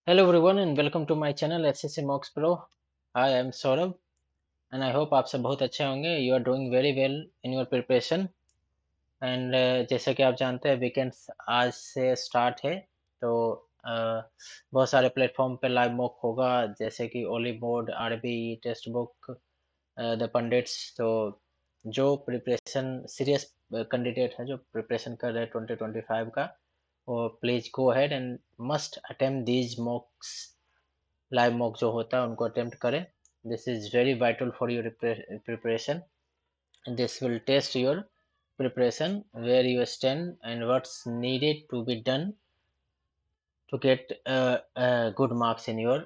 Hello everyone and welcome to my channel SSC Mocks Pro. Hi, I am Saurabh and I hope आप सब बहुत अच्छे होंगे. You are doing very well in your preparation and जैसे कि आप जानते हैं वीकेंड्स आज से स्टार्ट है तो बहुत सारे प्लेटफॉर्म पे लाइव मॉक होगा जैसे कि ओली board RB text book the Pandits. तो जो प्रिपरेशन सीरियस कैंडिडेट है जो प्रिपरेशन कर रहे हैं 2025 का वो please go ahead and must attempt these mocks. Live mock जो होता है उनको अटेम्प्ट करें. This is very vital for your preparation. This will test your preparation, where you stand and what's needed to be done to get good marks in your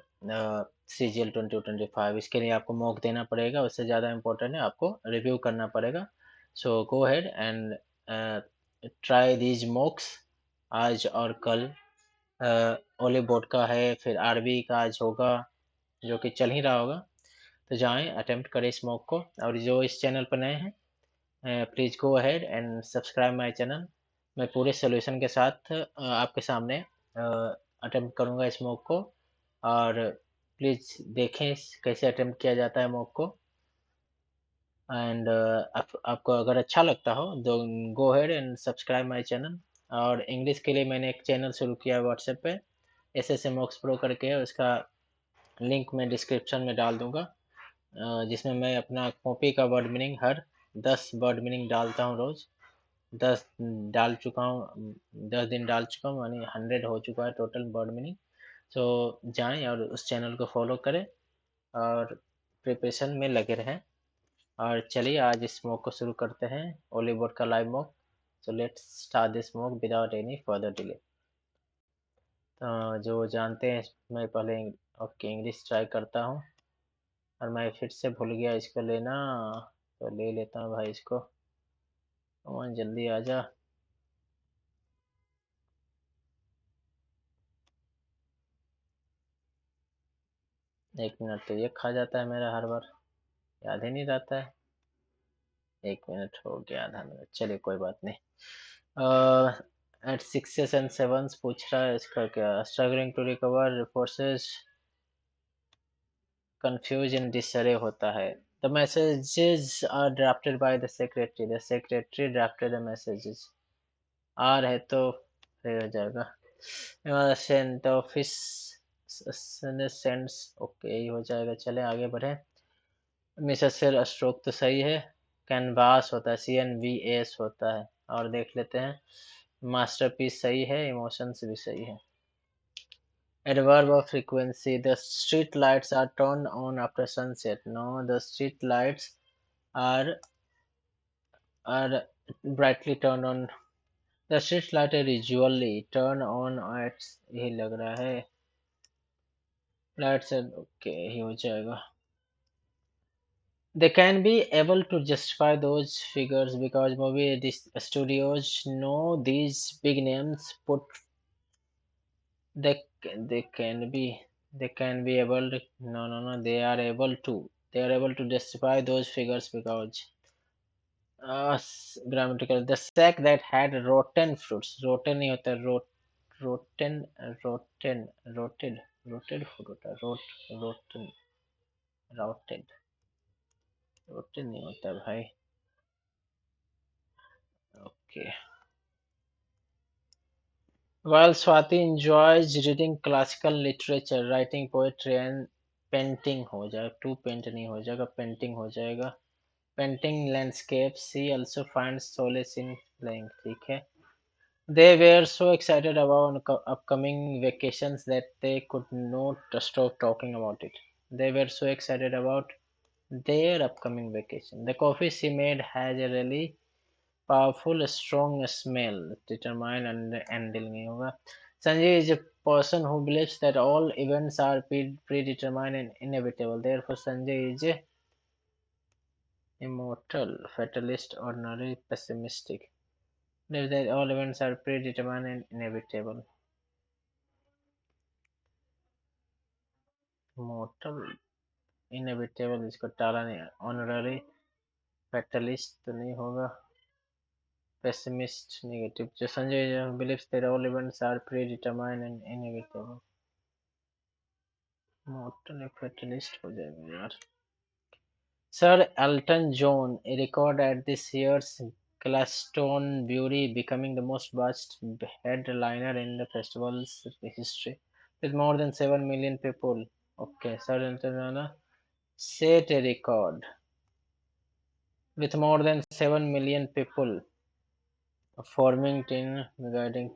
CGL 2025. इसके लिए आपको mock देना पड़ेगा, उससे ज़्यादा इम्पोर्टेंट है आपको रिव्यू करना पड़ेगा. So go ahead and try these mocks आज और कल. ओली बोर्ड का है, फिर आरबी का आज होगा जो कि चल ही रहा होगा. तो जाएं अटेम्प्ट करें इस मॉक को. और जो इस चैनल पर नए हैं please go ahead and subscribe my channel. मैं पूरे सोल्यूशन के साथ आपके सामने अटेम्प्ट करूंगा इस मॉक को. और प्लीज़ देखें कैसे अटेम्प्ट किया जाता है मॉक को. एंड आपको अगर अच्छा लगता हो तो गो ahead and subscribe my channel. और इंग्लिश के लिए मैंने एक चैनल शुरू किया है व्हाट्सएप पे, SSC मॉक्स प्रो करके. उसका लिंक मैं डिस्क्रिप्शन में डाल दूंगा, जिसमें मैं अपना कॉपी का वर्ड मीनिंग हर 10 वर्ड मीनिंग डालता हूँ रोज़. 10 डाल चुका हूँ, 10 दिन डाल चुका हूँ, यानी 100 हो चुका है टोटल वर्ड मीनिंग. सो जाएं और उस चैनल को फॉलो करें और प्रिपरेशन में लगे रहें. और चलिए आज इस मॉक को शुरू करते हैं, ओली बोर्ड का live mock. So let's start this mock without any further delay. जो जानते हैं मैं पहले ओके इंग्लिश ट्राई करता हूँ. और मैं फिर से भूल गया इसको लेना, तो ले लेता हूँ भाई इसको. कौन जल्दी आ जा. 1 मिनट तो ये खा जाता है मेरा हर बार, याद ही नहीं रहता है. 1 मिनट हो गया, आधा मिनट, चलिए कोई बात नहीं. एट सिक्सेस एंड सेवन्स पूछ रहा है, इसका क्या. Struggling to recover forces confused in disarray होता है. The messages are drafted by the secretary drafted the messages. आर है तो फिर हो जाएगा सेंट ऑफिस सेंड्स. ओके यही हो जाएगा. चले आगे बढ़े. मिसेस से स्ट्रोक तो सही है. कैनवास होता है, CNVAS होता है. और देख लेते हैं. मास्टरपीस सही है, इमोशंस भी सही है. Adverb of frequency. The street lights are turned on after sunset. No, the street lights are are brightly turned on. The street light are usually turned on at, यही लग रहा है. Lights are okay, यही हो जाएगा. They can be able to justify those figures because movie studios know these big names put. They can be, they can be able to, no, they are able to justify those figures because grammatical. The sack that had rotten fruits. Rotten नहीं होता, rotten, rotten food होता है. Rotten, rotten, rotten नहीं होता भाई. Okay. While Swati enjoys reading classical literature, writing poetry and painting हो जाएगा. To paint नहीं हो जाएगा, पेंटिंग हो जाएगा. Painting landscapes, she also finds solace in playing. ठीक है. They were so excited about upcoming vacations that they could not stop talking about it. They were so excited about their upcoming vacation. The coffee she made has a really powerful, strong smell. Determine and handle नहीं होगा. Sanjay is a person who believes that all events are predetermined and inevitable. Therefore, Sanjay is a immortal, fatalist, ordinary, pessimistic. Believes that all events are predetermined and inevitable. Mortal, inevitable इसको टाला नहीं. Honorary, fatalist तो नहीं होगा. Pessimist, negative. जो Sanjay believes that all events are predetermined and inevitable. मोटल fatalist हो जाएगा यार। Sir Elton John a record at this year's Glastonbury, becoming the most watched headliner in the festival's history, with more than 7 million people. Okay, Sir Elton John set a record with more than 7 million people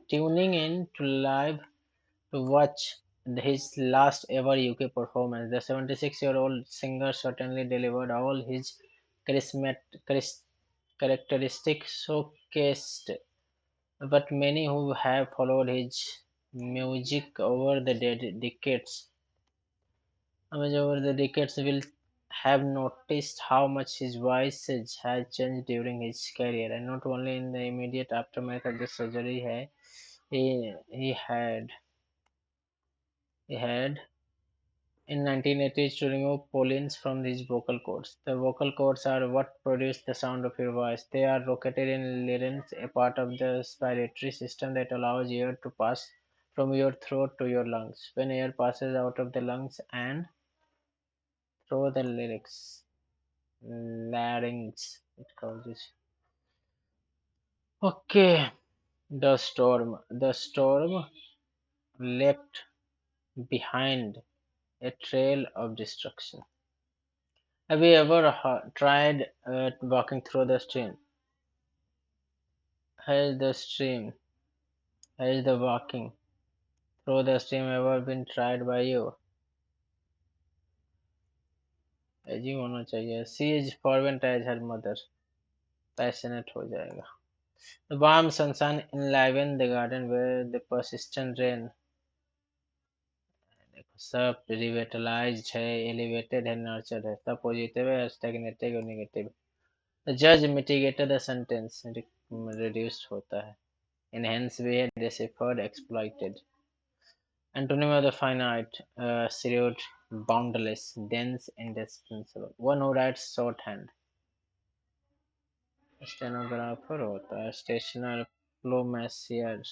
tuning in to live to watch his last ever UK performance. The 76-year-old singer certainly delivered all his characteristics showcased, but many who have followed his music over the decades, over the decades will have noticed how much his voice has changed during his career, and not only in the immediate aftermath of the surgery he had in 1980s to remove pollens from his vocal cords. The vocal cords are what produce the sound of your voice. They are located in larynx, a part of the respiratory system that allows air to pass from your throat to your lungs. When air passes out of the lungs and through the larynx, it causes. Okay, the storm. The storm left behind a trail of destruction. Have you ever tried walking through the stream? Has the stream, has the walking through the stream ever been tried by you? ऐसी होना चाहिए. She is fervent as her mother. Passionate हो जाएगा. The warm sunshine enlivened the garden where the persistent rain. देखो सब revitalized है, elevated है, nurtured है. सब positive है, stagnated और negative. The judge mitigated the sentence. Reduced होता है. Enhanced we had deciphered, exploited. Antonym of the finite, serial, boundless, dense, indispensable. One who writes shorthand. Stenographer होता है. स्टेशनर प्लोमेसियर.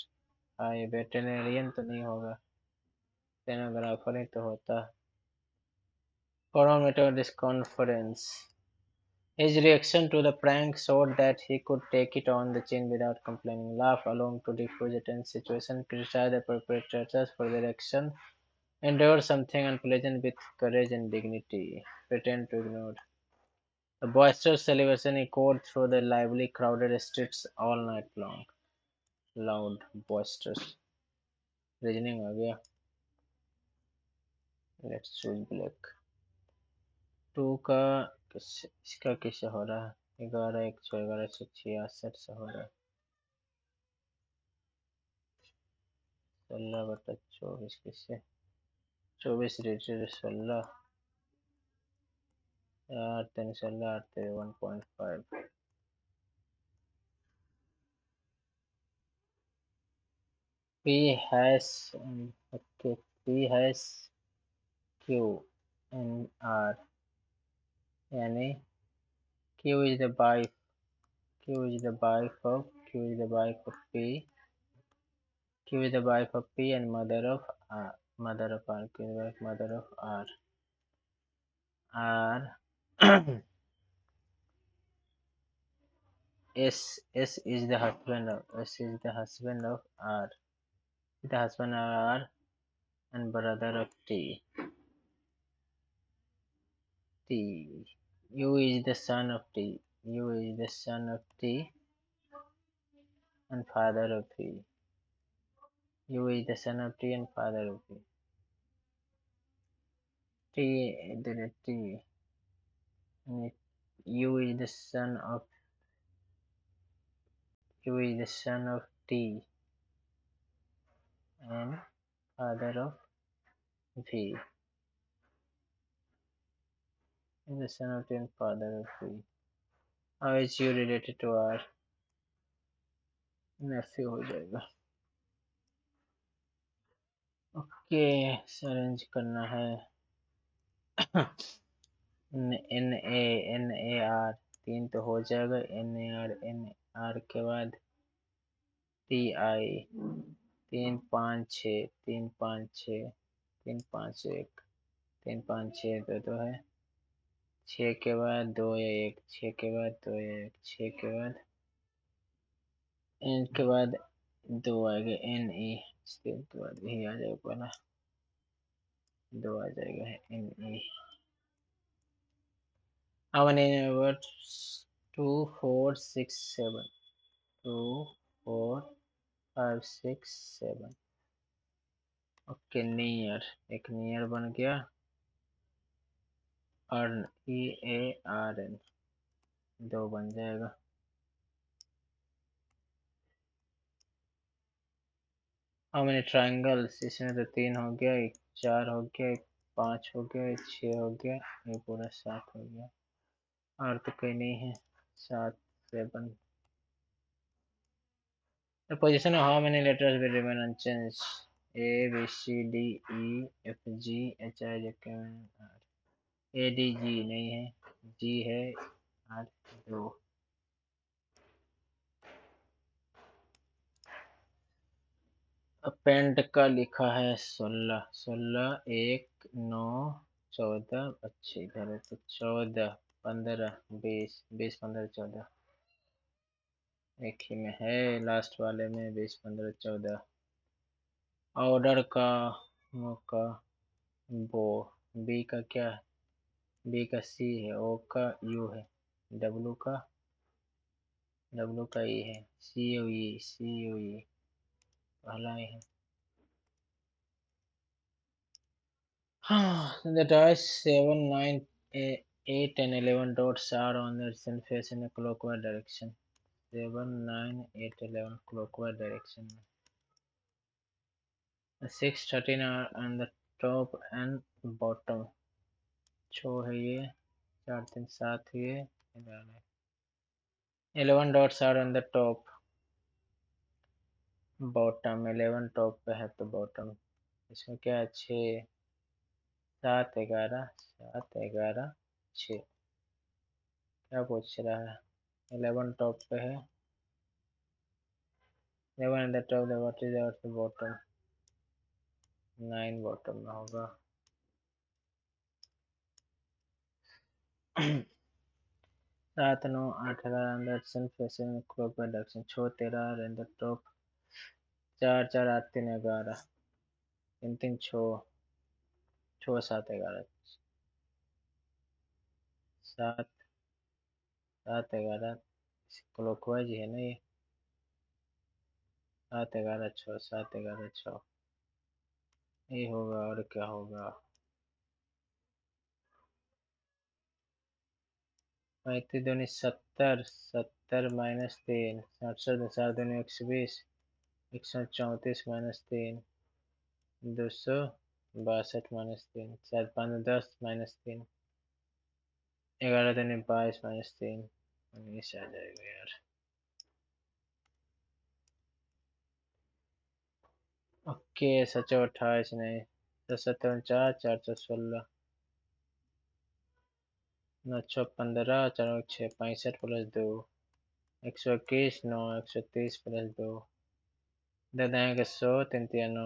ये वेटेरियन तो नहीं होगा. स्टेनोग्राफर ही तो होता है. Chronometer this conference. His reaction to the prank showed that he could take it on the chin without complaining, laugh alone to diffuse a tense situation, criticize the perpetrators for their action, endure something unpleasant with courage and dignity, pretend to ignore. The boisterous celebration echoed through the lively, crowded streets all night long. Loud, boisterous. Reasoning आ गया. Let's choose black. 2 का इसका किससे हो रहा है? 11 111 से हो रहा है. 16/24 किससे? 24 rated 16. 8 3 16 8 3 1.5. P has okay. P has Q and R. यानी Q is the wife. Q is the wife of Q is the wife of P. Q is the wife of P and mother of R. Mother of R. Q is the wife, mother of R. R. S is the husband of S is the husband of R. The husband of R and brother of T. T. U is the son of T. U is the son of T and father of P. U is the son of T and father of P. T. The T. U is the son of U is the son of T and father of V. Is the son of T and father of V. How is U related to R? nephew हो जाएगा. Okay, arrange करना है. NAR 3 तो हो जाएगा. NAR के बाद TI 3 5 6 3 5 6 3 5 1 3 5 6 2 2 है, 6 के बाद 2 या 1, 6 के बाद 2 या 1, 6 के बाद एन के बाद 2 आएगा, एन ई, इसके बाद ही आ जाएगा पहला, 2 आ जाएगा N E. How many numbers? 2 4 6 7, 2 4 5 6 7। Okay, near, एक नियर बन गया, earn, E A R N, 2 बन जाएगा। हाउ मेनी ट्राइंगल्स, इसमें तो 3 हो गया, एक 4 हो गया, एक 5 हो गया, एक 6 हो गया, ये पूरा 7 हो गया, और तो कोई नहीं है। 7 7। The position of how many letters will remain unchanged? A B C D E F G H I J K L M N O। A D G नहीं है, G है, R 2। अपेंड का लिखा है 16, 16 1 9 14, अच्छी इधर है तो 14 15 20, 20 15 14, एक ही में है, लास्ट वाले में 20 15 14। ऑर्डर का मौका, बो, बी का क्या है, बी का सी है, ओ का यू है, डब्लू का ई है, सी यू ई, सी यू ई पहला ही है। The dice 7 9 8 and 11 dots are on the recent face in a clockwise direction. 7 9 8 11 clockwise direction. The 6 13 are on the top and bottom. 6 है ये, 4 3 7 ये, 11 dots are on the top, bottom 11 top पे है तो bottom, इसमें क्या है, 6 7 11 7 11 6, क्या पूछ रहा है, 11 टॉप पे है, 11 in the top, the what is the bottom, 9 bottom में होगा। 7 9 8 11 अंदर सन fashion clock by direction, 6 13 in the top, 4 4 8 3 11, 3 3 6 6 7 11, 7 7 11 clockwise ही है ना ये, 7 11 6 7 11 6, ये होगा, और क्या होगा, 35 दूनी 70, 70 माइनस 3, 67 4 दूनी 120, 134 माइनस 3, 262 माइनस 3, 7 5 10 माइनस 3, 11 दूनी 22 माइनस 3, 19 आ जाएगा यार। ओके, सच 28 नहीं, 7 4 4 16, 9 6 15, 4 6 65 प्लस 2, 121 9 130 प्लस 2, ददाएंगे 100 3 3 9,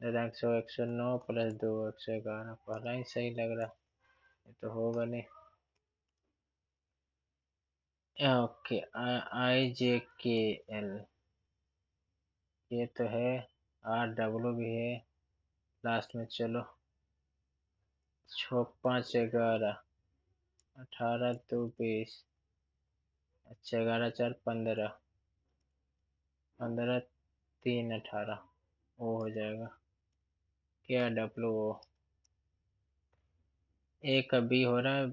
ददाएंगे 100 109 प्लस 2 111, पहला ही सही लग रहा, ये तो होगा नहीं। ओके, आई जे के एल, ये तो है, आर डब्ल्यू भी है लास्ट में, चलो 6 5 11 18 2 20, अच्छा 11 4 15, 15 3 18, वो हो जाएगा, क्या डब्ल्यू ओ, ए का बी हो रहा है,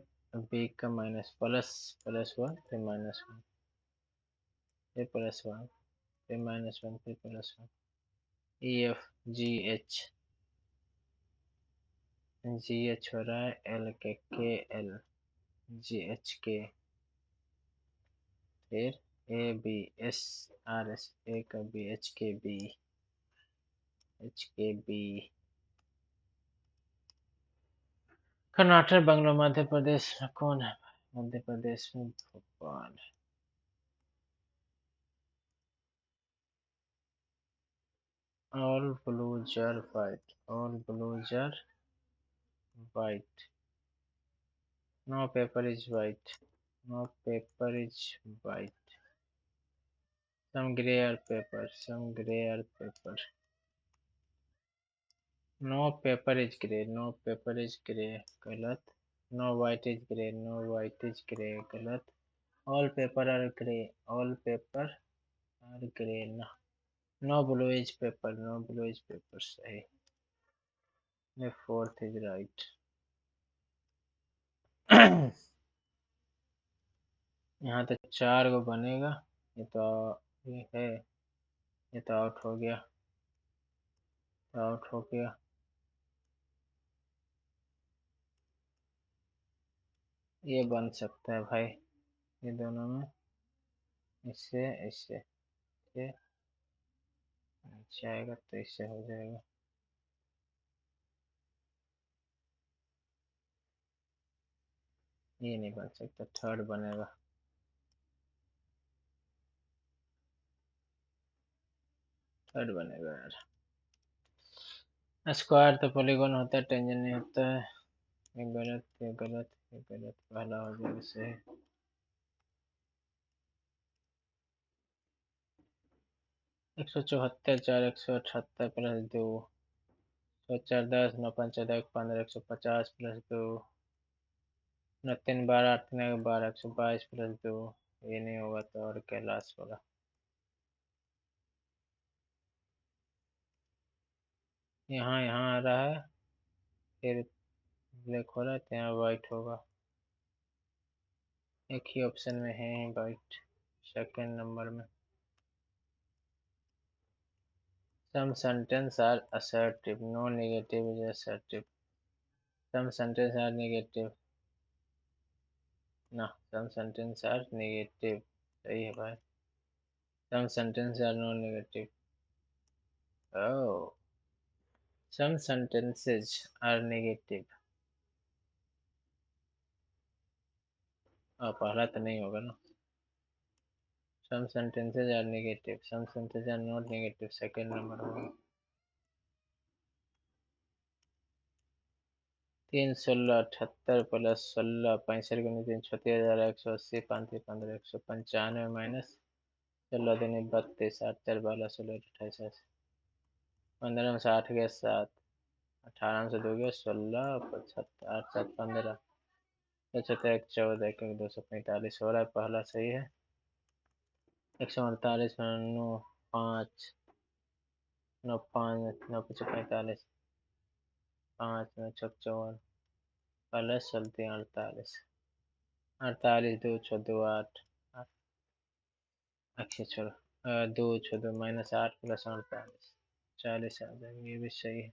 बी का माइनस, प्लस प्लस 1 फिर माइनस 1 फिर प्लस 1 फिर माइनस 1 फिर plus 1, E F G H, जी एच हो रहा है, एल के एल, जी एच के, फिर A B S R S, A का B, H K B, H K B. Karnataka Bengal Madhya Pradesh में कौन है, मध्य प्रदेश में Bhopal, All blues are white. All blues are white. No paper is white. No paper is white. Some gray are paper. Some gray are paper. No paper is grey. No paper is grey. गलत. No white is grey. No white is grey. गलत. All paper are grey. All paper are grey. No blue is paper. No blue is paper. सही. The fourth is right. यहाँ तो 4 को बनेगा. ये तो ये है. ये तो आउट हो गया. आउट हो गया. ये बन सकता है भाई. ये दोनों में इससे इससे ये नीचे आएगा तो इससे हो जाएगा. ये नहीं बन सकता. थर्ड बनेगा. थर्ड बनेगा यार. स्क्वायर तो पॉलीगॉन होता है. टेंजेंट नहीं होता है. ये गलत. ये गलत. ये गलत. पहला हो जाएगा सही. 174 4 178 प्लस 2 4 10 9 5 14 15 150 प्लस 2 9 3 12 8 3 12 122 प्लस 2. ये नहीं होगा तो और क्या लास्ट वाला. यहाँ यहाँ आ रहा है. फिर ब्लैक हो रहा है तो यहाँ वाइट होगा. एक ही ऑप्शन में है वाइट. सेकंड नंबर में. Some sentences are assertive. No negative is assertive. Some sentences are negative. No, some sentences are negative. सही है भाई. Some sentences are non negative. Oh. Some sentences are negative. पहला तो नहीं होगा ना. Some sentences are negative. Some sentences are not negative. Second number होगा. 3 16 78 plus 16 65 गुनी 3 36,180 5 15 195 माइनस 16 दूनी 32 8 4 12 16 28 15 में से 8 गया 7 18 में से 2 गया 16 75 8 7 15 पचहत्तर 1 14 1 1 245 हो रहा है. पहला सही है. 148 9 5 9 5 9 45 5 9 54 प्लस 48 48 2 14 8 अच्छा छोड़ो. 2 14 माइनस 8 प्लस 48 40 आ जाएगा. ये भी सही है.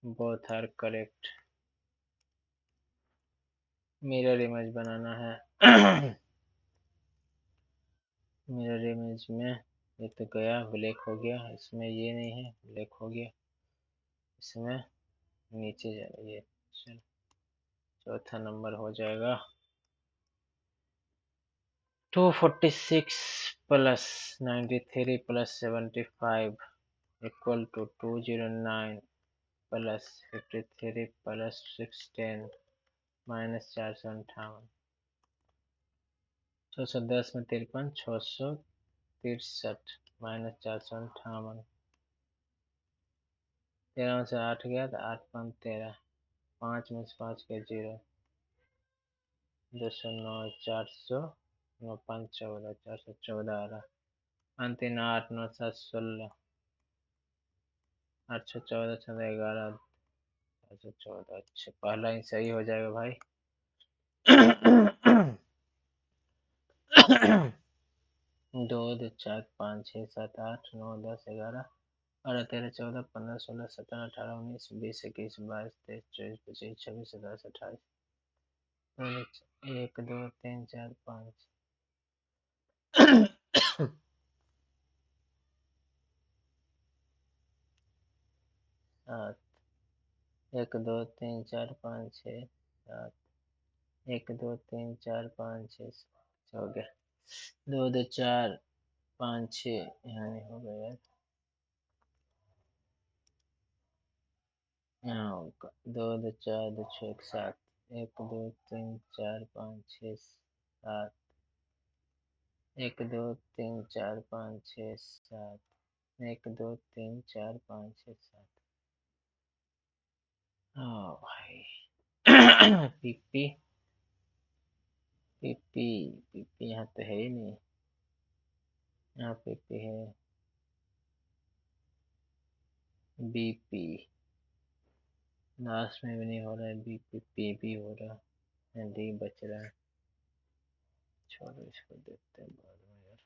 Both are correct. Mirror image बनाना है. मिरर इमेज में ये तो गया. ब्लैक हो गया. इसमें ये नहीं है. ब्लैक हो गया. इसमें नीचे जाएगा ये. चलो चौथा नंबर हो जाएगा. 246 plus 93 plus 75 equal to 209 plus 53 plus 610 minus 458. 610 में 53 663 माइनस 458. 13 में से 8 गया तो 8 5 13. 5 में से 5 गया 0. 209 400 9 5 14 414 आ रहा. अंतिम 8 9 7 16 8 6 14 14 11 14. अच्छा पहला ही सही हो जाएगा भाई. 2 2 4 5 6 7 8 9 10 11 12 13 14 15 16 17 18 19 20 21 22 23 24 25 26 27 28. 1 2 3 4 5 7 1 2 3 4 5 6 7 1 2 3 4 5 6 हो गया. 2 2 4 5 6 यहाँ नहीं हो गया यार. हाँ, 2 2 4 2 6 1 7, 1 2 3 4 5 6 7, 1 2 3 4 5 6 7, 1 2 3 4 5 6 7। हाँ भाई। पीपी पीपी पीपी यहाँ तो है ही नहीं। यहाँ पीपी है। बीपी लास्ट में भी नहीं हो रहा है। बीपी पीपी हो रहा है। डी बच रहा है। छोड़ो, इसको देखते हैं बाद में यार।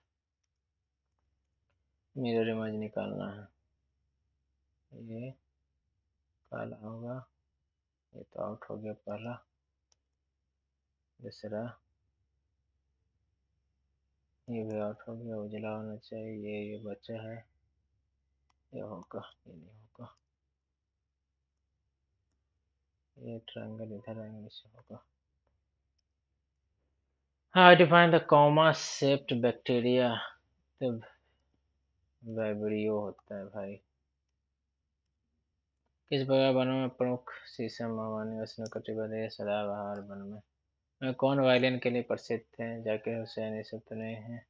मिरर इमेज निकालना है। ये काला होगा। ये तो आउट हो गया पहला। दूसरा ये भी आउट हो गया। उजला होना चाहिए। ये बचा है। ये होगा, ये नहीं होगा। ये ट्रायंगल इधर आएंगे, से होगा। How define the comma shaped bacteria. तो वाइब्रियो होता है भाई। किस प्रकार वनों में प्रमुख शीशम, महोगनी, उष्णकटिबंधीय सदाबहार वन में कौन वायलिन के लिए प्रसिद्ध है? जाकिर हुसैन। ये सब तो नहीं है।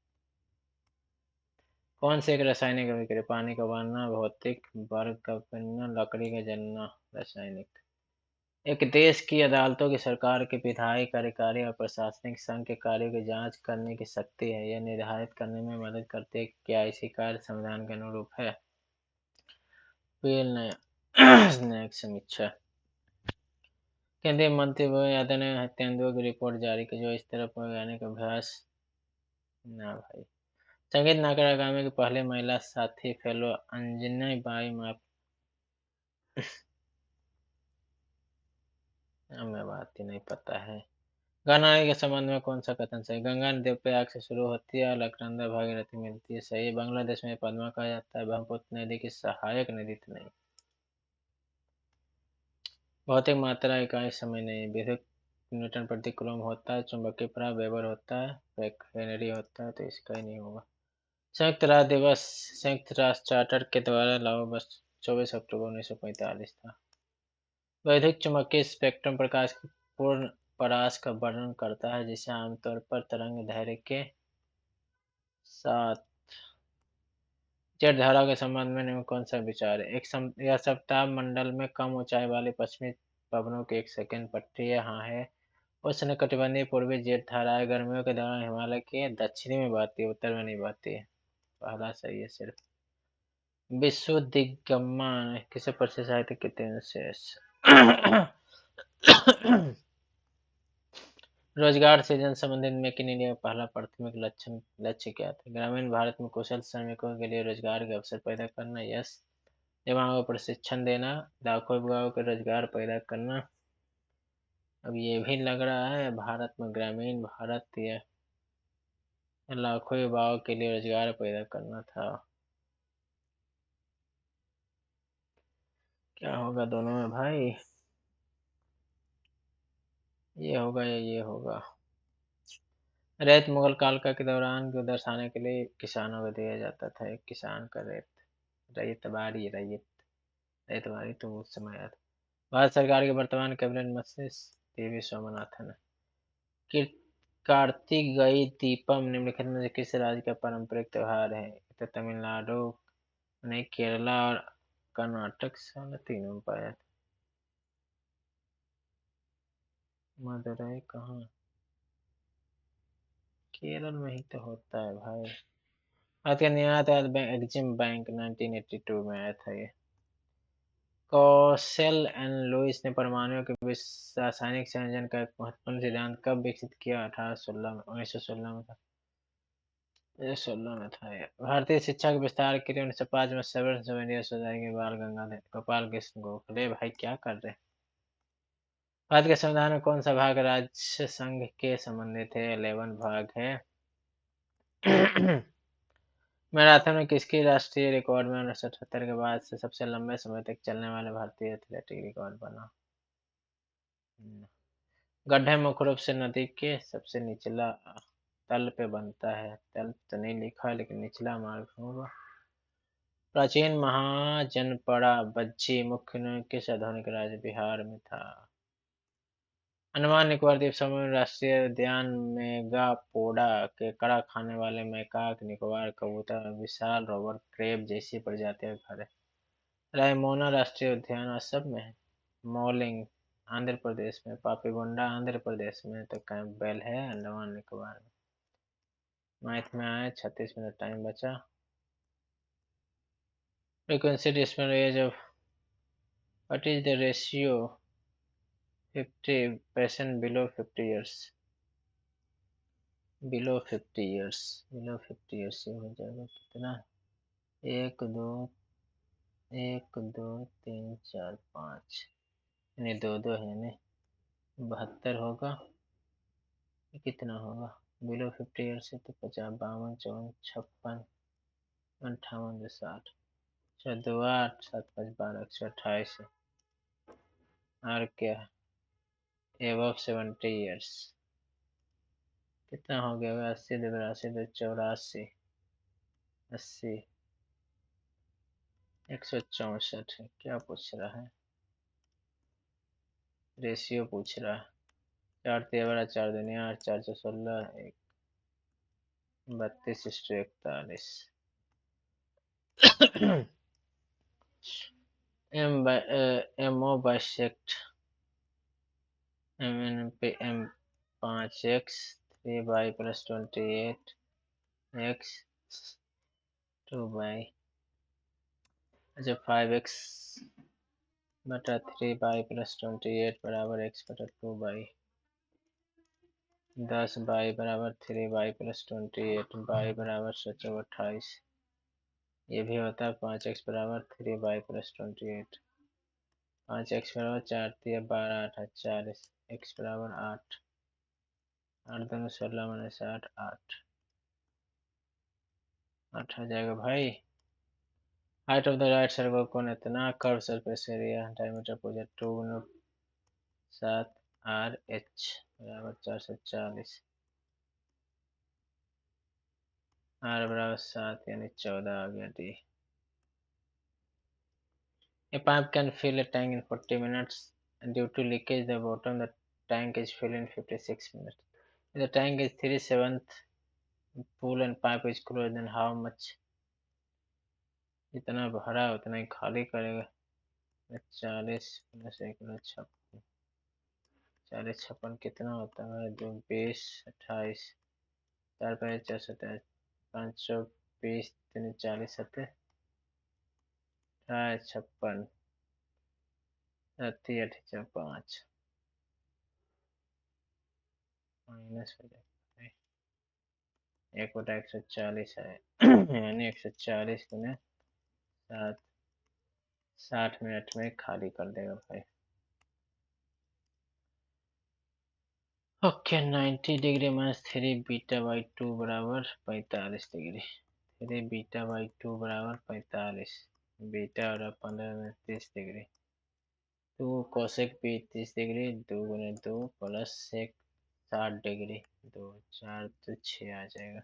कौन से एक रासायनिक अभिक्रिया? पानी का उबालना, भौतिक, वर्ग का बनना, लकड़ी का जलना। रासायनिक। एक देश की अदालतों की सरकार के विधायी, कार्यकारी और प्रशासनिक संघ के कार्यों की जांच करने की शक्ति है। यह निर्धारित करने में मदद करती है कि क्या ऐसी कार्य संविधान के अनुरूप है। बिल न्यायिक समीक्षा। केंद्रीय मंत्री वो यादव ने तेंदुआ की रिपोर्ट जारी की, जो इस तरफ वैज्ञानिक अभ्यास। ना भाई। संगीत नागर अकादमी की पहली महिला साथी फेलो अंजनी बाई माप। हमें बात ही नहीं पता है। गंगा नदी के संबंध में कौन सा कथन सही? गंगा नदी प्रयाग से शुरू होती है और अलकनंदा भागीरथी मिलती है। सही। बांग्लादेश में पद्मा कहा जाता है। ब्रह्मपुत्र नदी की सहायक नदी तो नहीं। भौतिक मात्रा इकाई समय नहीं। विद्युत न्यूटन प्रति कूलम होता है। चुंबकीय प्रवाह वेबर होता है। हेनरी होता है, तो इसका ही नहीं होगा। संयुक्त राष्ट्र दिवस संयुक्त राष्ट्र चार्टर के द्वारा लागू वर्ष 24 अक्टूबर 1945 था। वैद्युत चुम्बकीय स्पेक्ट्रम प्रकाश की पूर्ण परास का वर्णन करता है, जिसे आमतौर पर तरंग दैर्ध्य के साथ। जेट धारा के संबंध में निम्न कौन सा विचार है? यह सप्ताह मंडल में कम ऊंचाई वाले पश्चिमी पवनों की एक सेकंड पट्टी है। हाँ है। उष्णकटिबंधीय पूर्वी जेट धाराएं गर्मियों के दौरान हिमालय के दक्षिणी में बहती है, उत्तर में नहीं बहती है। पहला सही है सिर्फ। विश्व दिग्गमन किसे प्रसिद्ध साहित्य के तीन शेष। रोजगार सृजन संबंधित मेक इन इंडिया का पहला प्राथमिक लक्ष्य क्या था? ग्रामीण भारत में कुशल श्रमिकों के लिए रोजगार के अवसर पैदा करना। यस। युवाओं को प्रशिक्षण देना। लाखों युवाओं को रोजगार पैदा करना। अब ये भी लग रहा है भारत में ग्रामीण भारत या लाखों युवाओं के लिए रोजगार पैदा करना था। क्या होगा दोनों में भाई? ये होगा या ये होगा? रेत मुगल काल का के दौरान को दर्शाने के लिए किसानों को दिया जाता था। एक किसान का रेत। रैयतवाड़ी रैयत रैयतवाड़ी तो उस समय आया था। भारत सरकार के वर्तमान कैबिनेट मंत्री पीवी सोमनाथन है। कार्तिकई दीपम निम्नलिखित में से किस राज्य का पारंपरिक त्योहार है? तो तमिलनाडु नहीं, केरला और कर्नाटक साला तीनों में पाया था। मदुरई कहाँ? केरल में ही तो होता है भाई। भारत का निर्यात बैंक एग्जिम बैंक 1982 में आया था ये। कौशल एंड लुईस ने परमाणुओं के रासायनिक संयोजन का एक महत्वपूर्ण सिद्धांत कब विकसित किया? 1916 में था। ये 16 में था ये। भारतीय शिक्षा के विस्तार के लिए 1905 में सर्वेंट्स ऑफ इंडिया सोसाइटी के बाल गंगाधर गोपाल कृष्ण गोखले भाई क्या कर रहे हैं? भारत के संविधान में कौन सा भाग राज्य संघ के संबंधित है? 11 भाग है। मैराथन में किसकी राष्ट्रीय रिकॉर्ड में 1978 के बाद से सबसे लंबे समय तक चलने वाले भारतीय एथलेटिक रिकॉर्ड बना? गड्ढे मुख्य रूप से नदी के सबसे निचला तल पे बनता है। तल तो नहीं लिखा है, लेकिन निचला मार्ग होगा। प्राचीन महाजनपड़ा बज्जी मुख्य किस आधुनिक राज्य बिहार में था? अंडमान निकोबार द्वीप समूह में राष्ट्रीय उद्यान मेगापोडा केकड़ा खाने वाले मैकाक निकोबार कबूतर और विशाल रॉबर क्रेब जैसी प्रजातियों का घर है। रायमोना राष्ट्रीय उद्यान असम में है। मौलिंग आंध्र प्रदेश में, पापीगुंडा आंध्र प्रदेश में, तो कैंपबेल है अंडमान निकोबार में। मैथ में आए 36 मिनट टाइम बचा। Frequency decimal age of what is the ratio 50% below 50 years? Below 50 years, below 50 years से हो जाएगा कितना? एक दो, एक दो, तीन चार पाँच, यानी दो दो है, यानी 72 होगा। कितना होगा बिलो 50 ईयर्स से? तो 50, 52, 54, 56, 58, 60, 2, 8, 7, 5, 12, 128 है। और क्या है? एबव 70 ईयर्स कितना हो गया? 80, 82, 84, 80, 164 है। क्या पूछ रहा है? रेशियो पूछ रहा है। 4 तिया 12, 4 दुनिया 8, 4 चौ 16, 1 32:41। एमओ बाइसेक्ट एम पे M 5x 3y + 28x 2y, अच्छा 5x बटा 3y + 28 बराबर x बटा 2y। 10y बराबर 3y + 28 y बराबर 128। ये भी होता है 5x बराबर 3y + 28। 5x बराबर 4 तिया 12, 8, 40, x बराबर 8, 8 दूनी 16 - 8, 8 8 आ जाएगा भाई। Height of the right circle कौन इतना? Curve surface area diameter project 2 7 R H बराबर 440, आर बराबर 7 यानी 14 आ गया D. A pipe can fill a tank in 40 minutes. Due to leakage at the bottom, the tank is filled in 56 minutes. If the tank is 3/7 full and pipe is closed, then how much? जितना भरा उतना ही खाली करेगा। 40 + 1 + 56, 40 56 कितना होता है? 2 20 28, 4 5 4 520, 3 40 7 56 30 8 5 minus हो जाएगा। 1/140 है। यानी 140 गुने 7, 60 मिनट में खाली कर देगा भाई। ओके 90 डिग्री - 3 बीटा बाई 2 बराबर 45 डिग्री। 3 बीटा बाई 2 बराबर 45, बीटा और 15 में 30 डिग्री। 2 कोसेक भी 30 डिग्री, 2 गुने 2 प्लस 1 60 डिग्री, 2 4 तो 6 आ जाएगा।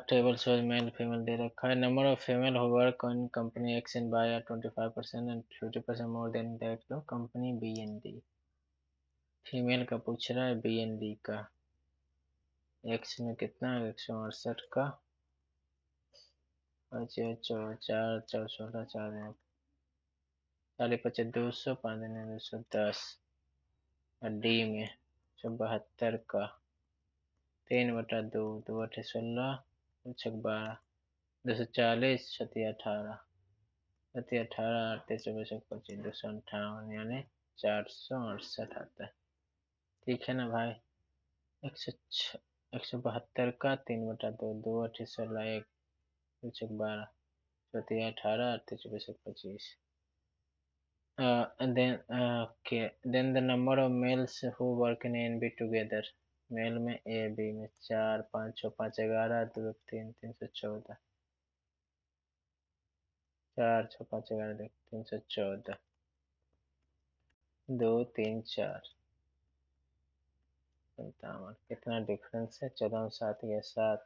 टेबल शोज मेल फीमेल दे रखा है। Number of female who work on company X and Y are 25% एंड 50% more than that low company B and D. Female का पूछ रहा है, बी एंड डी का। एक्स में कितना है? 168 का 4 4 16 4 40 25 200 5 210। और डी में 172 का 3/2 2 8 16 6 12 240 6 18 7 18 8 24 25 258 यानी 468 आता है। ठीक है ना भाई? 172 का 3/2 2 8 16 1 2 12 7 18 8 24 25। And then okay, then the number of males who work in A and B together. Male में ए बी में 4 5 6 5 11 2 3 314, 4 6 5 11 314, 2 3 4 57, कितना डिफरेंस है? 14 में 7 गया 7,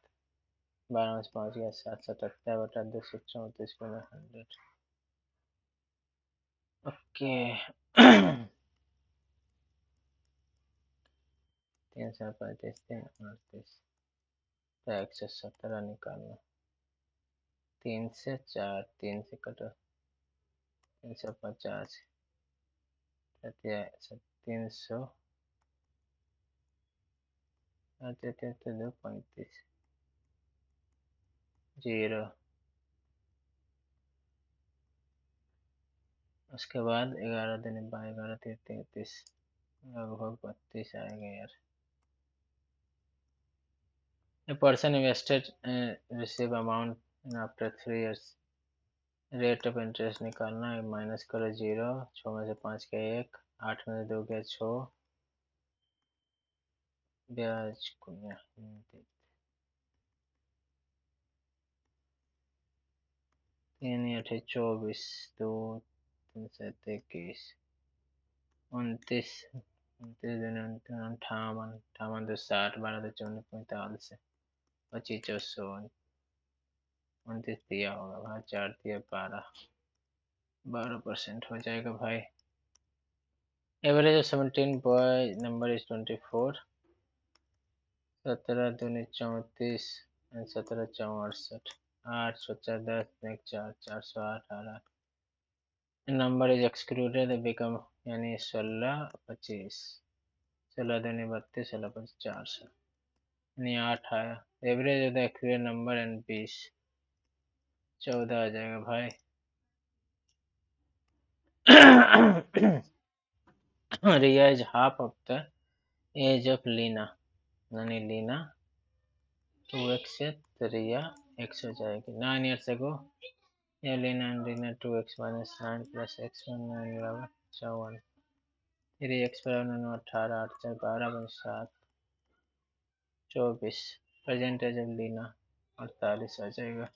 12 में 5 गया 7, 77/234 को 100। ओके। 335, 338, तो 117 निकालना। 3 से 4, 3 से कटो, 350, 300, 35, 0। उसके बाद 11 दिन 11, 33, लगभग 32 आएगा यार। A person invested receive amount after 3 years। Rate of interest निकालना है, माइनस करो 0, 6 में से 5 का 1, 8 में से 2 का 6, ब्याज गुना 3 8 24, 2 3 7 21, 29, 29 दूनी 58, 58 2 60, 12 2 54 45, 25 24, 29 दिया होगा भाई, 4 दिया 12% हो जाएगा भाई। Average of 17 boy number is 24। 17 दूनी 34, 17 64, 8 सोचा 10 में 4, 408, 8 नंबर इज एक्सक्लूडेड बिकम, यानी 16 25, 16 दूनी 32, 16 25 400, यानी 8 आया। Average of the excluded number and 20, 14 आ जाएगा भाई। Ria is half of the age of Lina, यानी लीना 2x से रिया x हो जाएगी। 9 years ago Lina and Rina 2x minus 9 plus x 1 9 बराबर 54, 3x बराबर 9 18, 8 4 12 7 24, परसेंटेज ऑफ लीना 48 आ जाएगा।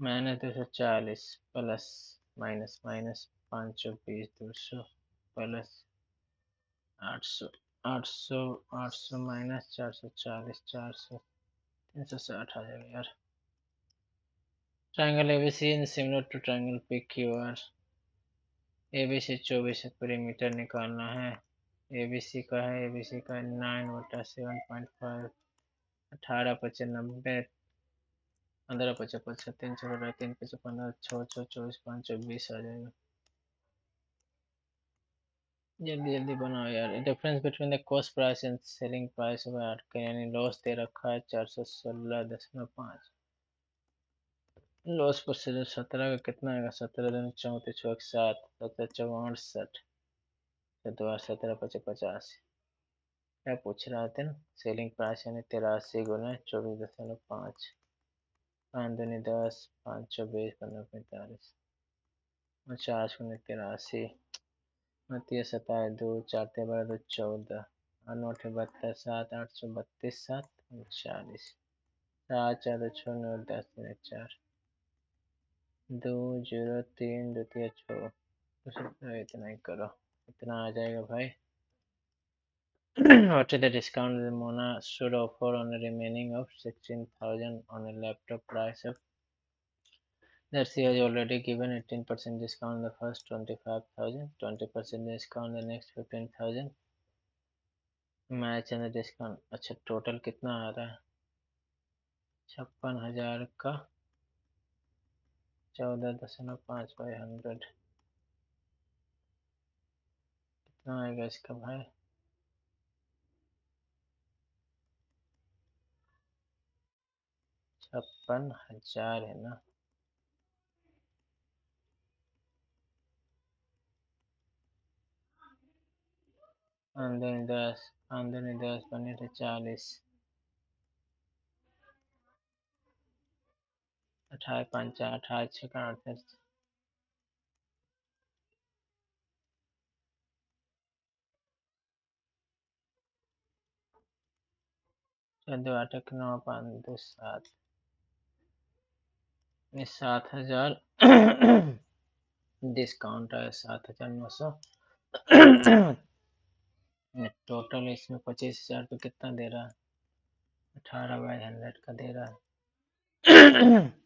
Minus 240 plus minus minus 520 200 plus 800 800 800 minus 440 400 360 आ जाएगा यार। Triangle ABC is similar to triangle PQR. ABC 24 perimeter निकालना है। एबीसी का है, एबीसी का 9/7.5, 18 25 90, 15 25 25 3 6 3 5 15 6 6 24 5 20 आ जाएगा। जल्दी जल्दी बनाओ यार। Difference between the cost price and selling price में ऐड कर, यानी लॉस दे रखा है 416.5। लॉस पर से 17 का कितना आएगा? 17 दिन 34 1 7 17 64, 2 17 25 50। क्या पूछ रहा था? सेलिंग प्राइस यानी 83 गुना 24.5, 5 दूनी 10, 5 24 15 45, 50 गुना 83, 29 27 2 4 13 2 14, 8 72 7 832 7 39, 7 4 2 6 9 10 3 4 2 0 3 2 3 6, इतना ही करो, इतना आ जाएगा भाई। What is the discount that Mona should offer on the remaining of 16,000 on a laptop price of that she has already given 18% discount on the first 25,000, 20% discount on the next 15,000, match and discount. अच्छा total कितना आ रहा है? 56,000 का 14.5/100 कितना आएगा इसका भाई? 56,000 है ना? आमदनी 10 बने थे 40, 28 5 28 6 38, 14 8 9 5 2 7, 7,000 डिस्काउंट है 7,900, टोटल इसमें 25,000 पे कितना दे रहा है? 18/100 का दे रहा है।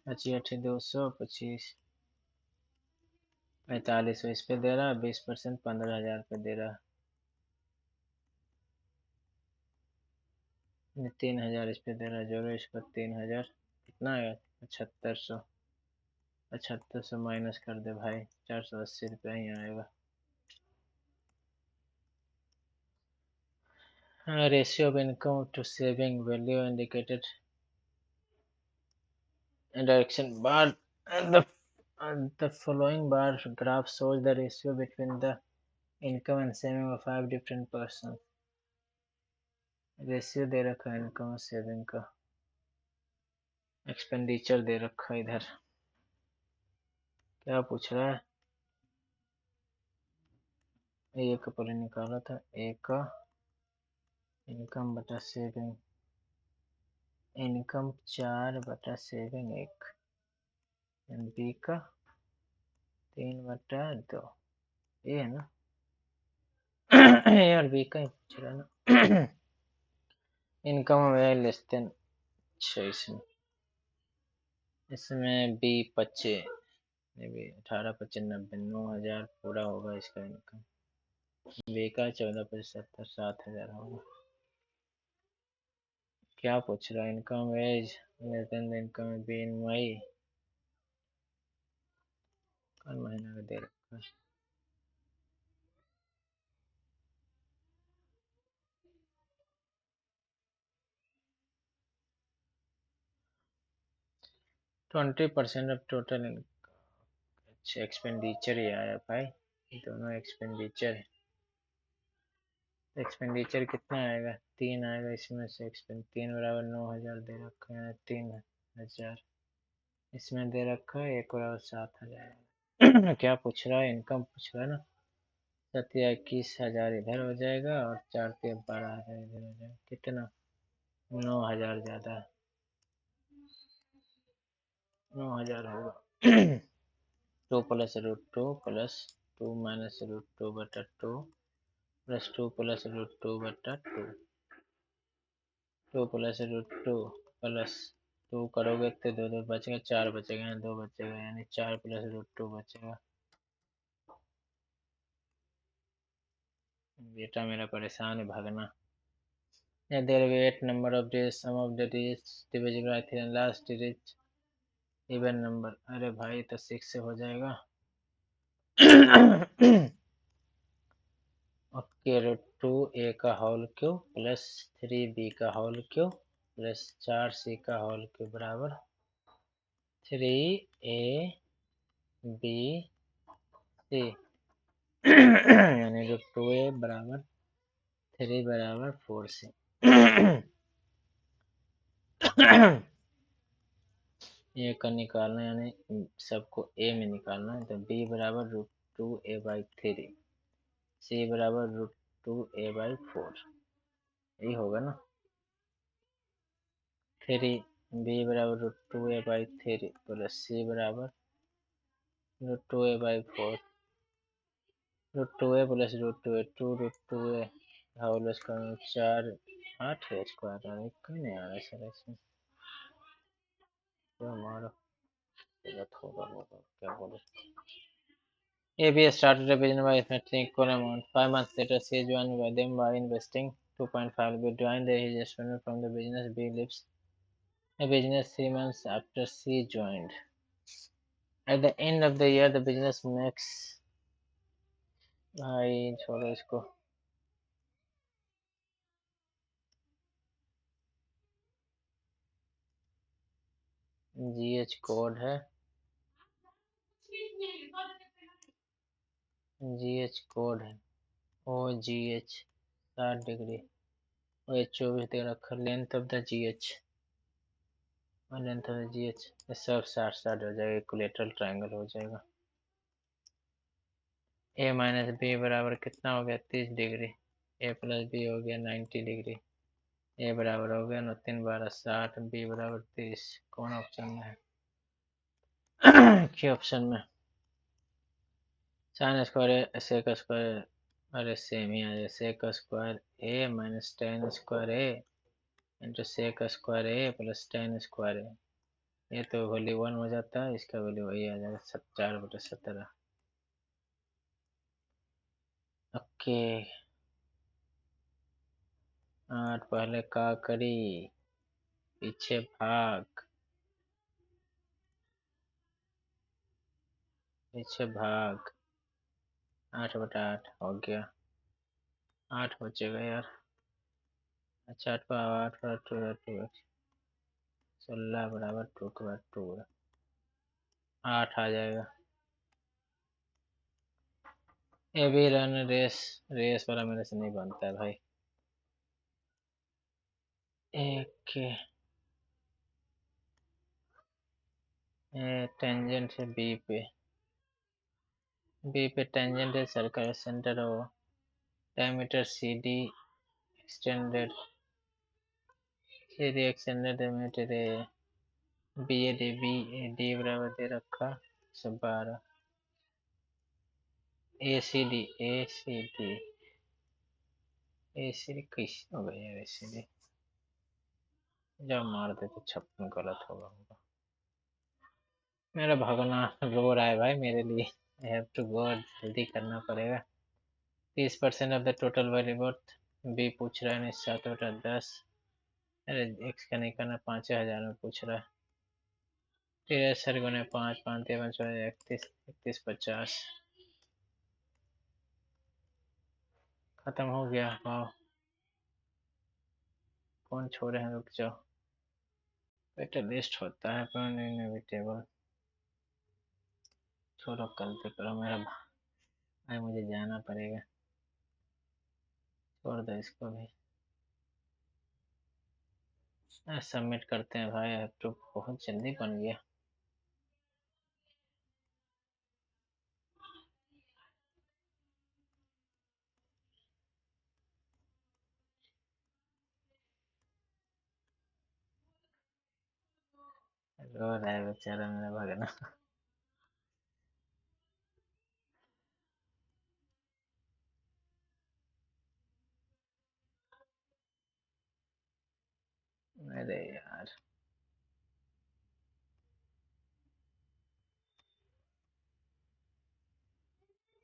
25/8 200, 25/45 इस पे दे रहा है, 20% 15,000 पे दे रहा है। 3,000 इस पे दे रहा है, जोड़ो इसका 3,000 कितना आएगा? 7500। 7500 माइनस कर दे भाई, 480 रुपया ही आएगा। Ratio of income to saving value indicated in direction bar, and the following bar graph shows the ratio between the income and saving of 5 different persons. Ratio दे रखा है इनकम और सेविंग का, एक्सपेंडिचर दे रखा है इधर। क्या पूछ रहा है? ए का पहले निकाला था, ए का इनकम बटा सेविंग, इनकम 4 बटा सेविंग 1, बी का 3/2, ये है ना। ए और बी का ही पूछ रहा है ना। इनकम है लेस देन 6 इसमें बी 25, ये भी 18/25 9,000 पूरा होगा इसका इनकम। बी का 14/75 7,000 होगा। क्या पूछ रहा है? Income as less than the income बी इन मई, कल महीना का दे रखा है। Twenty percent of total expenditure ही आया भाई, दोनों एक्सपेंडिचर। एक्सपेंडिचर कितना आएगा? 3 आएगा इसमें से। एक्सपेंड 3 = 9,000 दे रखा है, 3,000 इसमें दे रखा है, 1 = 7,000। क्या पूछ रहा है? इनकम पूछ रहा है ना। 21,000 इधर हो जाएगा और 4 के 12,000 इधर हो जाएगा। कितना? 9,000 ज्यादा है, 9,000 होगा। 2 + √2 प्लस 2 - √2/2 प्लस 2 + √2/2, 2 + √2 प्लस 2 करोगे तो 2 बचेगा, 4 बचेगा, 2 बचेगा, यानी 4 + √2 बचेगा। बेटा मेरा परेशान है, भागना। There be 8 number of digits, sum of the digits divisible by 3 and last digit even number। अरे भाई तो 6 से हो जाएगा। ओके, √2 a का होल क्यूब प्लस 3b का होल क्यूब प्लस 4c का होल क्यूब बराबर 3ab c। यानी √2a बराबर 3 बराबर 4c। ए का निकालना यानी सबको ए में निकालना है, तो b बराबर √2a/3, c बराबर √2a/4, यही होगा ना। 3 b बराबर √2a/3 प्लस c बराबर √2a/4, √2a plus √2a 2√2a whole square 4 8 square आ रहा है, क्यों नहीं आ रहा है सर इसमें? तो हमारा गलत होगा क्या बोले। AB started a business by investing equal amount. 5 months later, C is joined by them by investing 2.5. B joined his investment from the business. B leaves a business 3 months after C joined. At the end of the year, the business makes, भाई छोड़ो इसको। GH code है, GH code है OGH 60 degree और 24 degree रखा। Length of the GH और length of the GH सब 60-60 हो जाएगा, इक्विलेटरल ट्रायंगल हो जाएगा। a माइनस बी बराबर कितना हो गया? 30 डिग्री। a प्लस बी हो गया 90 डिग्री। a बराबर हो गया 9 3 12 60, b बराबर 30। कौन ऑप्शन में है? क्या ऑप्शन में? साइन स्क्वायर ए का स्क्वायर अरे सेम ही आ जाए, सेक स्क्वायर ए माइनस टेन स्क्वायर ए इंटू सेक स्क्वायर ए प्लस टेन स्क्वायर ए। ये तो वैल्यू 1 हो जाता है, इसका वैल्यू वही आ जाएगा 4/17। ओके। 8 पहले का करी, पीछे भाग, पीछे भाग। 8/8 हो गया। 8 बचेगा यार। अच्छा 8 8 16 बराबर 2/2। 8 आ जाएगा। ये भी रन रेस, रेस वाला मेरे से नहीं बनता है भाई। एक टेंजेंट है बी पे टेंजेंट है, सर्कल सेंटर हो, diameter C D extended, C D extended diameter B A D बराबर दे रखा 12। ए सी डी कैसे हो गया यार, ए सी डी जब मार दे तो 56 गलत होगा। मेरा भगना रो रहा है भाई मेरे लिए। आई हैव टू गो, जल्दी करना पड़ेगा। 30% off the total value worth, B पूछ रहा है 7/10। अरे एक्स का नहीं करना, 5,000 में पूछ रहा है। 63 गुने 5, 5 3 31, 31 50। खत्म हो गया। वाह, कौन छोड़े हैं, रुक जाओ। बेटा लिस्ट होता है पर इनएविटेबल। छोड़ो गलती करो मेरा भाई, मुझे जाना पड़ेगा। छोड़ दो इसको भी। सबमिट करते हैं भाई, अब तो बहुत जल्दी बन गया। रो रहा है बेचारा मेरा भगना। अरे यार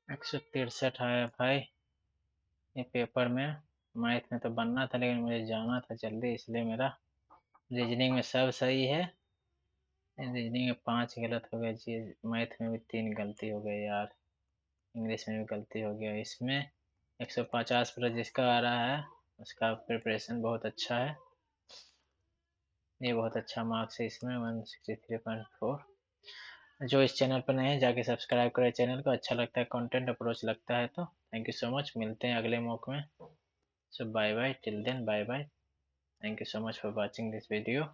163 आया भाई ये पेपर में। मैथ में तो बनना था लेकिन मुझे जाना था जल्दी, इसलिए मेरा रीजनिंग में सब सही है। रीजनिंग में 5 गलत हो गए जी, मैथ में भी 3 गलती हो गई यार, इंग्लिश में भी गलती हो गया। इसमें 150 प्लस जिसका आ रहा है उसका प्रिपरेशन बहुत अच्छा है। ये बहुत अच्छा मार्क्स है इसमें, 163.4। जो इस चैनल पर नए हैं जाके सब्सक्राइब करें चैनल को, अच्छा लगता है कंटेंट, अप्रोच लगता है तो। थैंक यू सो मच, मिलते हैं अगले मौके में। So bye bye, till then bye bye. Thank you so much for watching this video.